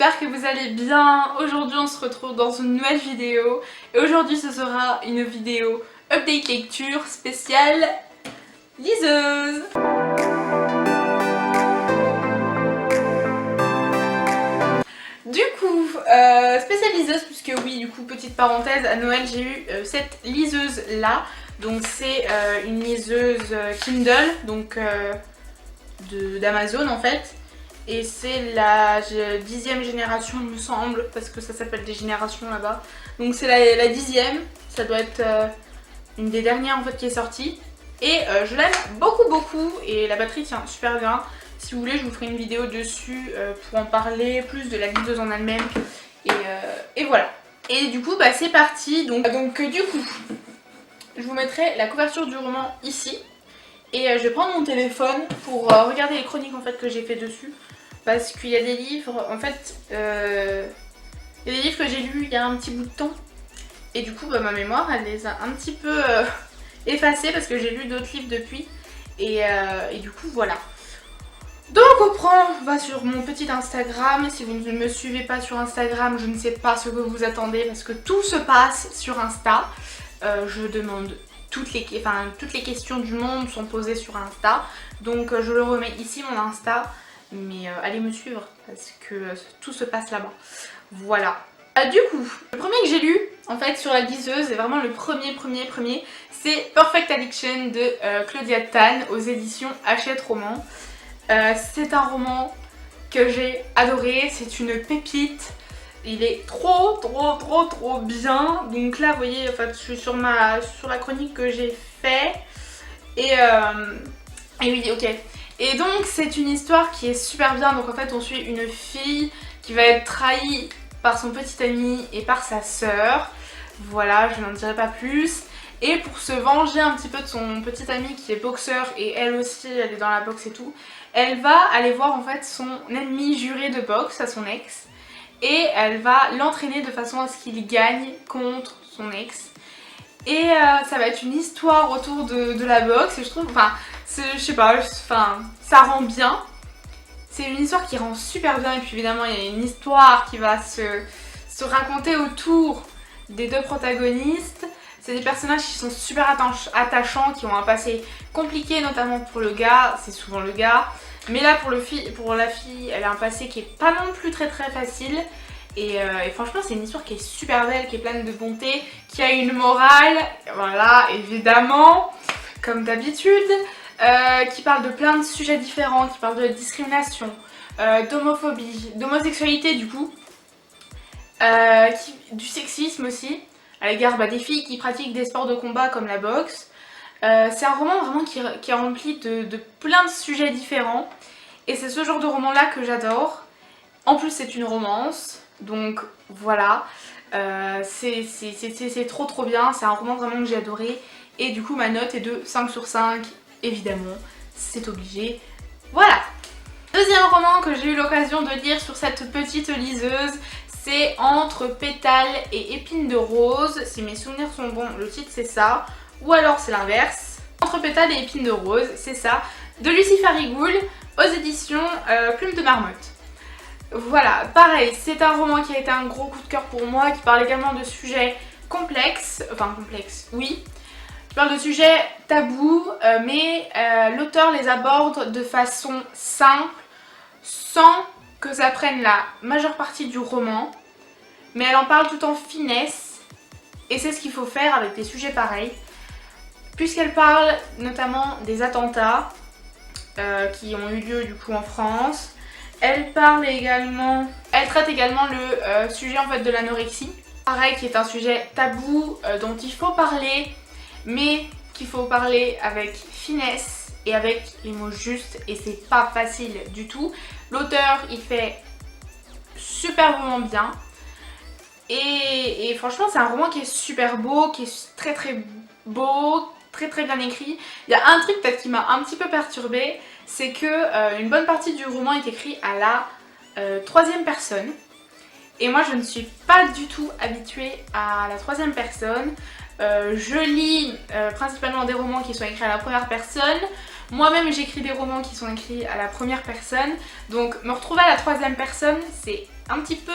j'espère que vous allez bien. Aujourd'hui on se retrouve dans une nouvelle vidéo et aujourd'hui ce sera une vidéo update lecture spéciale liseuse. Du coup, spéciale liseuse puisque oui, du coup petite parenthèse, à Noël j'ai eu cette liseuse là. Donc c'est une liseuse Kindle, donc d'Amazon en fait. Et c'est la 10e génération il me semble, parce que ça s'appelle des générations là-bas. Donc c'est la 10e, ça doit être une des dernières en fait qui est sortie. Et je l'aime beaucoup et la batterie tient super bien. Si vous voulez je vous ferai une vidéo dessus pour en parler plus de la liseuse en elle-même. Et voilà. Et du coup bah c'est parti. Donc du coup je vous mettrai la couverture du roman ici. Et je vais prendre mon téléphone pour regarder les chroniques en fait que j'ai fait dessus. Parce qu'il y a des livres, en fait, il y a des livres que j'ai lus il y a un petit bout de temps. Et du coup, bah, ma mémoire, elle les a un petit peu effacés parce que j'ai lu d'autres livres depuis. Et du coup, voilà. Donc on va sur mon petit Instagram. Si vous ne me suivez pas sur Instagram, je ne sais pas ce que vous attendez parce que tout se passe sur Insta. Je demande toutes les questions du monde sont posées sur Insta. Donc je le remets ici, mon Insta. Mais allez me suivre parce que tout se passe là-bas. Voilà. Du coup, le premier que j'ai lu en fait sur la liseuse, et vraiment le premier, c'est Perfect Addiction de Claudia Tan aux éditions Hachette Roman. C'est un roman que j'ai adoré, c'est une pépite. Il est trop bien. Donc là vous voyez, en fait, je suis sur la chronique que j'ai fait. Et oui, ok. Et donc c'est une histoire qui est super bien. Donc en fait on suit une fille qui va être trahie par son petit ami et par sa sœur. Voilà, je n'en dirai pas plus. Et pour se venger un petit peu de son petit ami qui est boxeur et elle aussi elle est dans la boxe et tout, elle va aller voir en fait son ennemi juré de boxe, à son ex. Et elle va l'entraîner de façon à ce qu'il gagne contre son ex. Et ça va être une histoire autour de la boxe et je trouve, je sais pas, ça rend bien. C'est une histoire qui rend super bien et puis évidemment il y a une histoire qui va se raconter autour des deux protagonistes. C'est des personnages qui sont super attachants, qui ont un passé compliqué notamment pour le gars, c'est souvent le gars. Mais là pour la fille, elle a un passé qui est pas non plus très facile. Et franchement c'est une histoire qui est super belle, qui est pleine de bonté, qui a une morale, voilà évidemment, comme d'habitude, qui parle de plein de sujets différents, qui parle de discrimination, d'homophobie, d'homosexualité du coup, du sexisme aussi, à l'égard des filles qui pratiquent des sports de combat comme la boxe. C'est un roman vraiment qui est rempli de plein de sujets différents et c'est ce genre de roman là que j'adore. En plus c'est une romance. Donc voilà, c'est trop bien, c'est un roman vraiment que j'ai adoré. Et du coup ma note est de 5 sur 5, évidemment, c'est obligé. Voilà. Deuxième roman que j'ai eu l'occasion de lire sur cette petite liseuse, c'est Entre pétales et épines de rose. Si mes souvenirs sont bons, le titre c'est ça, ou alors c'est l'inverse. Entre pétales et épines de rose, c'est ça, de Lucie Farigoul aux éditions Plume de Marmotte. Voilà, pareil, c'est un roman qui a été un gros coup de cœur pour moi, qui parle également de sujets complexes, oui, qui parle de sujets tabous, mais l'auteur les aborde de façon simple, sans que ça prenne la majeure partie du roman, mais elle en parle tout en finesse, et c'est ce qu'il faut faire avec des sujets pareils, puisqu'elle parle notamment des attentats qui ont eu lieu du coup en France. Elle traite également le sujet en fait de l'anorexie. Pareil, qui est un sujet tabou dont il faut parler, mais qu'il faut parler avec finesse et avec les mots justes et c'est pas facile du tout. L'auteur il fait superbement bien et franchement c'est un roman qui est super beau, qui est très beau, très bien écrit. Il y a un truc peut-être qui m'a un petit peu perturbée, c'est que une bonne partie du roman est écrit à la troisième personne. Et moi je ne suis pas du tout habituée à la troisième personne. Je lis principalement des romans qui sont écrits à la première personne. Moi-même j'écris des romans qui sont écrits à la première personne, donc me retrouver à la troisième personne c'est un petit peu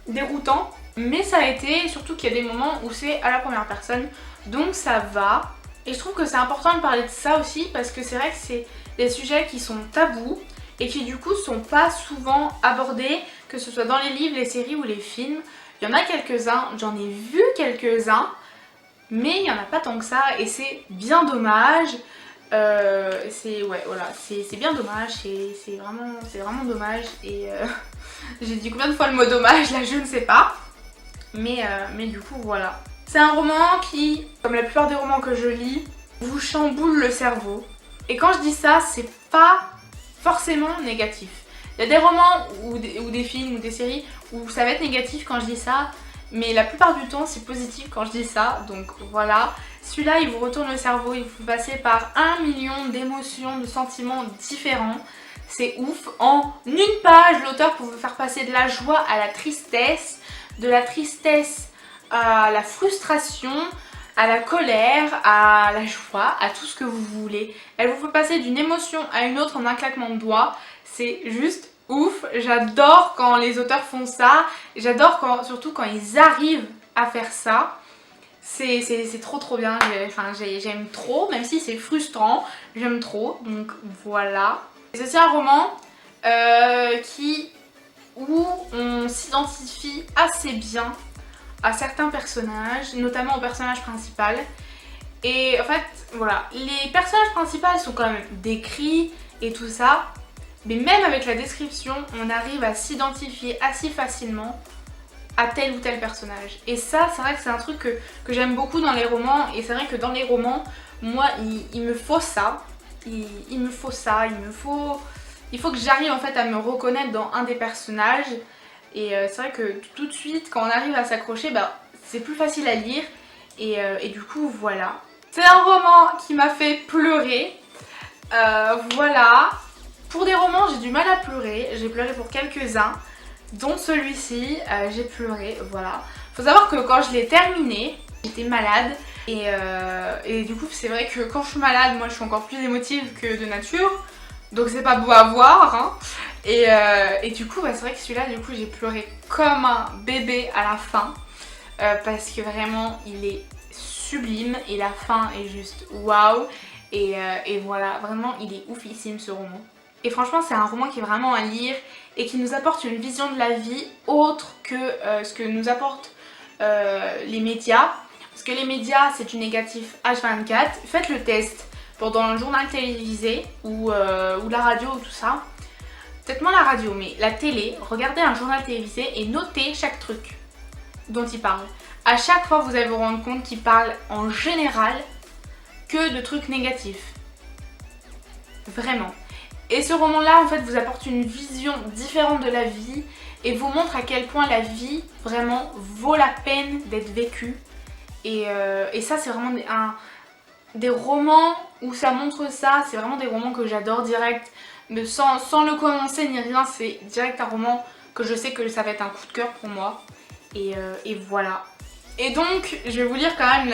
déroutant, mais ça a été, surtout qu'il y a des moments où c'est à la première personne, donc ça va. Et je trouve que c'est important de parler de ça aussi parce que c'est vrai que c'est des sujets qui sont tabous et qui du coup sont pas souvent abordés, que ce soit dans les livres, les séries ou les films. Il y en a quelques-uns, j'en ai vu quelques-uns, mais il n'y en a pas tant que ça et c'est bien dommage. C'est bien dommage, c'est vraiment dommage et j'ai dit combien de fois le mot dommage là, je ne sais pas, mais du coup voilà. C'est un roman qui, comme la plupart des romans que je lis, vous chamboule le cerveau. Et quand je dis ça, c'est pas forcément négatif. Il y a des romans ou des films ou des séries où ça va être négatif quand je dis ça, mais la plupart du temps c'est positif quand je dis ça, donc voilà. Celui-là il vous retourne le cerveau, il vous fait passer par 1 million d'émotions, de sentiments différents. C'est ouf. En une page, l'auteur peut vous faire passer de la joie à la tristesse, de la tristesse à la frustration, à la colère, à la joie, à tout ce que vous voulez. Elle vous fait passer d'une émotion à une autre en un claquement de doigts. C'est juste ouf. J'adore quand les auteurs font ça. J'adore surtout quand ils arrivent à faire ça. C'est trop bien. J'aime trop, même si c'est frustrant. J'aime trop. Donc voilà. C'est aussi un roman où on s'identifie assez bien à certains personnages, notamment au personnage principal. Et en fait, voilà, les personnages principaux sont quand même décrits et tout ça, mais même avec la description, on arrive à s'identifier assez facilement à tel ou tel personnage. Et ça, c'est vrai que c'est un truc que j'aime beaucoup dans les romans, et c'est vrai que dans les romans, moi, il me faut ça. Il me faut ça, il faut que j'arrive en fait à me reconnaître dans un des personnages. Et c'est vrai que tout de suite, quand on arrive à s'accrocher, bah, c'est plus facile à lire. Et du coup, voilà. C'est un roman qui m'a fait pleurer. Voilà. Pour des romans, j'ai du mal à pleurer. J'ai pleuré pour quelques-uns, dont celui-ci. J'ai pleuré, voilà. Faut savoir que quand je l'ai terminé, j'étais malade. Et du coup, c'est vrai que quand je suis malade, moi, je suis encore plus émotive que de nature. Donc c'est pas beau à voir, hein. Et du coup, bah, c'est vrai que celui-là, du coup, j'ai pleuré comme un bébé à la fin. Parce que vraiment, il est sublime et la fin est juste waouh. Et voilà, vraiment, il est oufissime ce roman. Et franchement, c'est un roman qui est vraiment à lire et qui nous apporte une vision de la vie autre que ce que nous apportent les médias. Parce que les médias, c'est du négatif H24. Faites le test pendant le journal télévisé ou la radio ou tout ça. Peut-être moins la radio, mais la télé, regardez un journal télévisé et notez chaque truc dont il parle. À chaque fois, vous allez vous rendre compte qu'il parle en général que de trucs négatifs. Vraiment. Et ce roman-là, en fait, vous apporte une vision différente de la vie et vous montre à quel point la vie, vraiment, vaut la peine d'être vécue. Et ça, c'est vraiment des romans où ça montre ça. C'est vraiment des romans que j'adore direct. Mais sans le commencer ni rien, c'est direct un roman que je sais que ça va être un coup de cœur pour moi. Et voilà. Et donc, je vais vous lire quand même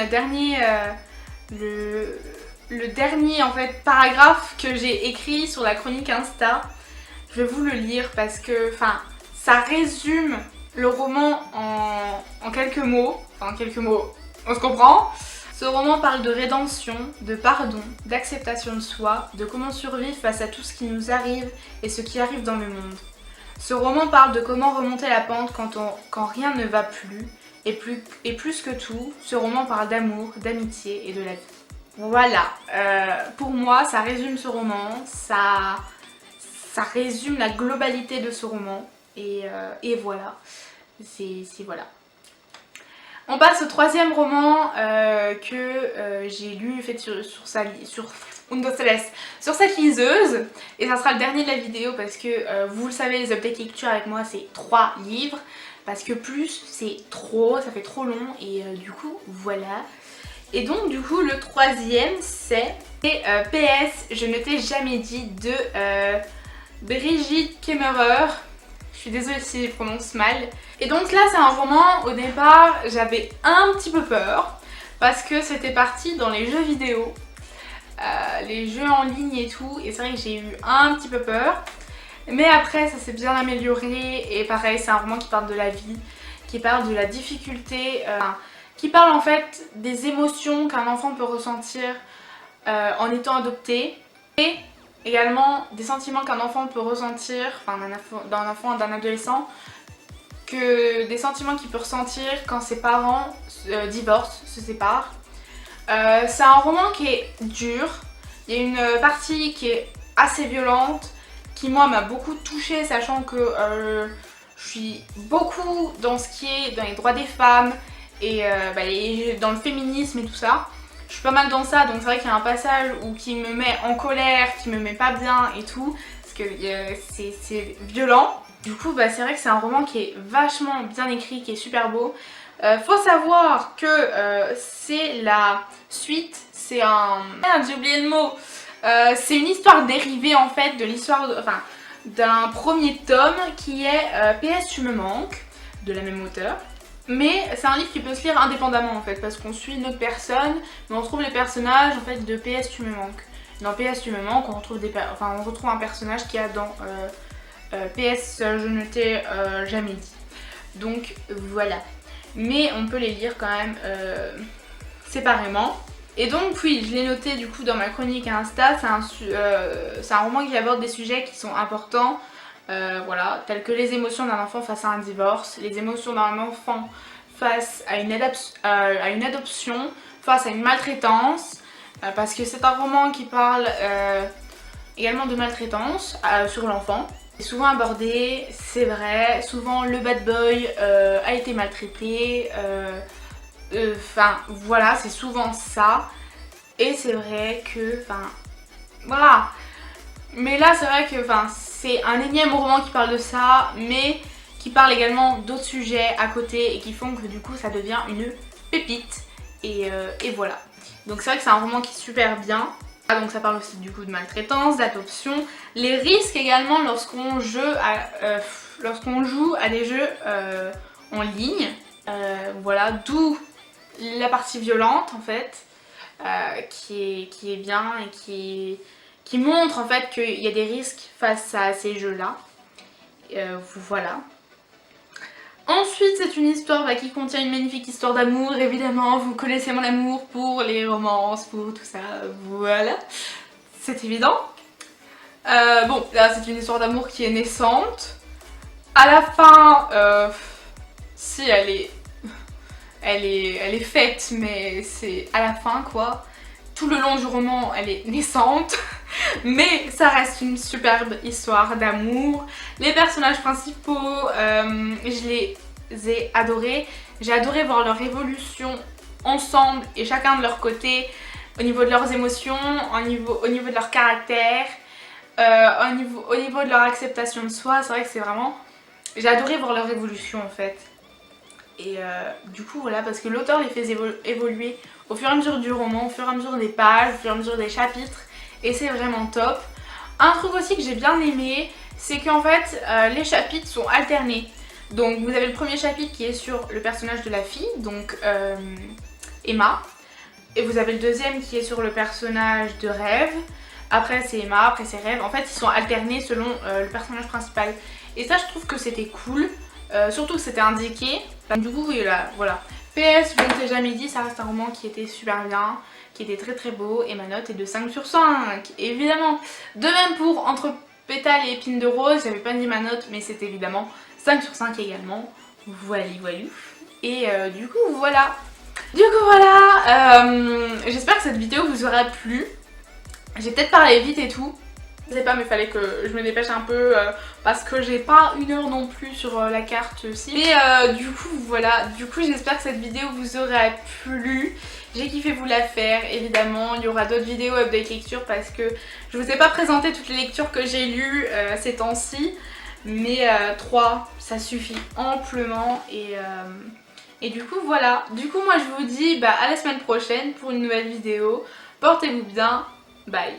le dernier en fait paragraphe que j'ai écrit sur la chronique Insta. Je vais vous le lire parce que ça résume le roman en quelques mots. Enfin, quelques mots, on se comprend. Ce roman parle de rédemption, de pardon, d'acceptation de soi, de comment survivre face à tout ce qui nous arrive et ce qui arrive dans le monde. Ce roman parle de comment remonter la pente quand rien ne va plus. Et plus que tout, ce roman parle d'amour, d'amitié et de la vie. Voilà, pour moi ça résume ce roman, ça résume la globalité de ce roman. Et voilà, voilà. On passe au troisième roman que j'ai lu fait sur cette liseuse. Et ça sera le dernier de la vidéo parce que vous le savez, les updates lecture avec moi c'est 3 livres. Parce que plus c'est trop, ça fait trop long et du coup voilà. Et donc du coup le troisième c'est PS, je ne t'ai jamais dit de Brigitte Kemmerer. Je suis désolée si je prononce mal. Et donc là c'est un roman, au départ j'avais un petit peu peur parce que c'était parti dans les jeux vidéo. les jeux en ligne et tout, et c'est vrai que j'ai eu un petit peu peur. Mais après ça s'est bien amélioré, et pareil c'est un roman qui parle de la vie, qui parle de la difficulté, qui parle en fait des émotions qu'un enfant peut ressentir en étant adopté, et également des sentiments qu'un enfant peut ressentir, enfin d'un enfant, d'un adolescent, que des sentiments qu'il peut ressentir quand ses parents divorcent, se séparent. C'est un roman qui est dur, il y a une partie qui est assez violente, qui moi m'a beaucoup touchée, sachant que je suis beaucoup dans ce qui est dans les droits des femmes et dans le féminisme et tout ça. Je suis pas mal dans ça, donc c'est vrai qu'il y a un passage qui me met en colère, qui me met pas bien et tout, parce que c'est violent. Du coup c'est vrai que c'est un roman qui est vachement bien écrit, qui est super beau. Faut savoir que c'est la suite, c'est un... Merde, j'ai oublié le mot. C'est une histoire dérivée en fait de l'histoire, d'un premier tome qui est PS tu me manques, de la même auteure. Mais c'est un livre qui peut se lire indépendamment en fait, parce qu'on suit une autre personne, mais on retrouve les personnages en fait de PS tu me manques. Dans PS tu me manques, on retrouve un personnage qui a dans PS je ne t'ai jamais dit. Donc voilà. Mais on peut les lire quand même séparément. Et donc oui, je l'ai noté du coup dans ma chronique Insta, c'est un roman qui aborde des sujets qui sont importants, voilà, tels que les émotions d'un enfant face à un divorce, les émotions d'un enfant face à une adoption, face à une maltraitance, parce que c'est un roman qui parle également de maltraitance sur l'enfant. C'est souvent abordé, c'est vrai, souvent le bad boy a été maltraité, voilà, c'est souvent ça. Et c'est vrai que, voilà. Mais là c'est vrai que c'est un énième roman qui parle de ça, mais qui parle également d'autres sujets à côté et qui font que du coup ça devient une pépite. Et voilà. Donc c'est vrai que c'est un roman qui est super bien. Donc ça parle aussi du coup de maltraitance, d'adoption, les risques également lorsqu'on joue à des jeux en ligne. Voilà, d'où la partie violente en fait, qui est bien et qui montre en fait qu'il y a des risques face à ces jeux là. Voilà. Ensuite c'est une histoire qui contient une magnifique histoire d'amour, évidemment vous connaissez mon amour pour les romances, pour tout ça, voilà, c'est évident. Bon là c'est une histoire d'amour qui est naissante. À la fin, si elle est faite, mais c'est à la fin quoi. Tout le long du roman elle est naissante. Mais ça reste une superbe histoire d'amour. Les personnages principaux, je les ai adorés. J'ai adoré voir leur évolution ensemble et chacun de leur côté, au niveau de leurs émotions, au niveau de leur caractère, au niveau de leur acceptation de soi. C'est vrai que c'est vraiment... J'ai adoré voir leur évolution en fait. Et du coup voilà, parce que l'auteur les fait évoluer au fur et à mesure du roman, au fur et à mesure des pages, au fur et à mesure des chapitres. Et c'est vraiment top. Un truc aussi que j'ai bien aimé, c'est qu'en fait les chapitres sont alternés. Donc vous avez le premier chapitre qui est sur le personnage de la fille, donc Emma. Et vous avez le deuxième qui est sur le personnage de Rêve. Après c'est Emma, après c'est Rêve. En fait ils sont alternés selon le personnage principal. Et ça je trouve que c'était cool. Surtout que c'était indiqué. Du coup voilà. PS, je ne t'ai jamais dit, ça reste un roman qui était super bien, qui était très très beau, et ma note est de 5 sur 5, évidemment. De même pour Entre pétales et épines de rose, j'avais pas dit ma note, mais c'est évidemment 5 sur 5 également. Voilà. Et du coup voilà. J'espère que cette vidéo vous aura plu. J'ai peut-être parlé vite et tout. Je sais pas, mais il fallait que je me dépêche un peu parce que j'ai pas une heure non plus sur la carte aussi. Mais du coup voilà, j'espère que cette vidéo vous aura plu. J'ai kiffé vous la faire, évidemment. Il y aura d'autres vidéos update lecture parce que je vous ai pas présenté toutes les lectures que j'ai lues ces temps-ci. Mais 3, ça suffit amplement. Et du coup voilà. Du coup moi je vous dis à la semaine prochaine pour une nouvelle vidéo. Portez-vous bien. Bye.